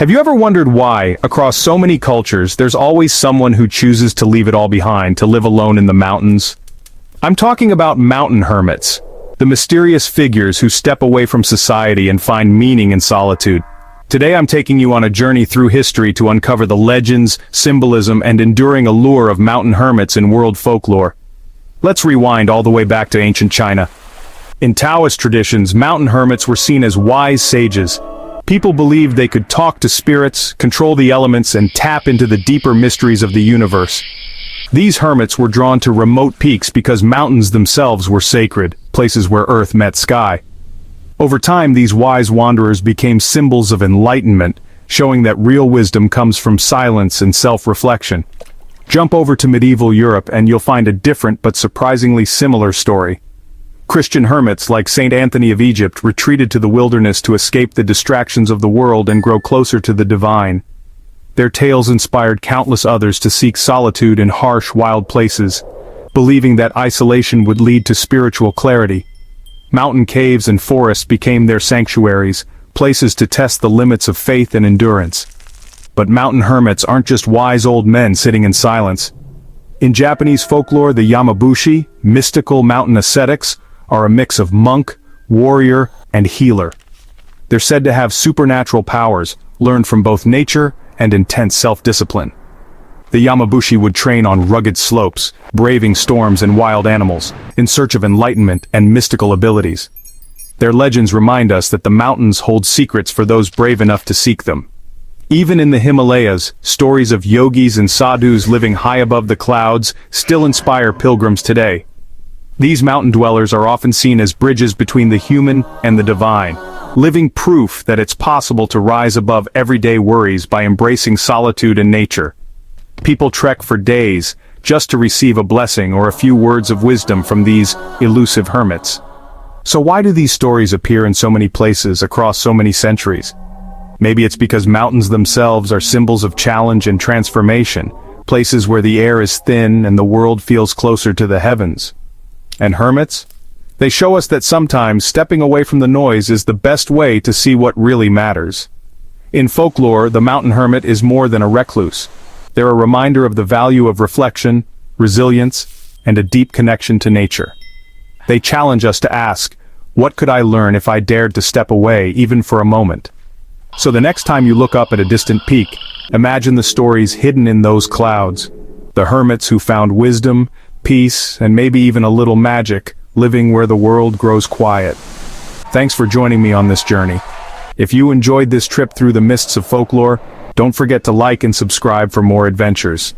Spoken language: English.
Have you ever wondered why, across so many cultures, there's always someone who chooses to leave it all behind to live alone in the mountains? I'm talking about mountain hermits, the mysterious figures who step away from society and find meaning in solitude. Today I'm taking you on a journey through history to uncover the legends, symbolism, and enduring allure of mountain hermits in world folklore. Let's rewind all the way back to ancient China. In Taoist traditions, mountain hermits were seen as wise sages. People believed they could talk to spirits, control the elements, and tap into the deeper mysteries of the universe. These hermits were drawn to remote peaks because mountains themselves were sacred, places where earth met sky. Over time, these wise wanderers became symbols of enlightenment, showing that real wisdom comes from silence and self-reflection. Jump over to medieval Europe and you'll find a different but surprisingly similar story. Christian hermits like Saint Anthony of Egypt retreated to the wilderness to escape the distractions of the world and grow closer to the divine. Their tales inspired countless others to seek solitude in harsh, wild places, believing that isolation would lead to spiritual clarity. Mountain caves and forests became their sanctuaries, places to test the limits of faith and endurance. But mountain hermits aren't just wise old men sitting in silence. In Japanese folklore, the Yamabushi, mystical mountain ascetics, are a mix of monk, warrior, and healer. They're said to have supernatural powers, learned from both nature and intense self-discipline. The Yamabushi would train on rugged slopes, braving storms and wild animals, in search of enlightenment and mystical abilities. Their legends remind us that the mountains hold secrets for those brave enough to seek them. Even in the Himalayas, stories of yogis and sadhus living high above the clouds still inspire pilgrims today. These mountain dwellers are often seen as bridges between the human and the divine, living proof that it's possible to rise above everyday worries by embracing solitude and nature. People trek for days just to receive a blessing or a few words of wisdom from these elusive hermits. So why do these stories appear in so many places across so many centuries? Maybe it's because mountains themselves are symbols of challenge and transformation, places where the air is thin and the world feels closer to the heavens. And hermits? They show us that sometimes stepping away from the noise is the best way to see what really matters. In folklore, the mountain hermit is more than a recluse. They're a reminder of the value of reflection, resilience, and a deep connection to nature. They challenge us to ask, what could I learn if I dared to step away even for a moment? So the next time you look up at a distant peak, imagine the stories hidden in those clouds. The hermits who found wisdom, peace, and maybe even a little magic, living where the world grows quiet. Thanks for joining me on this journey. If you enjoyed this trip through the mists of folklore, don't forget to like and subscribe for more adventures.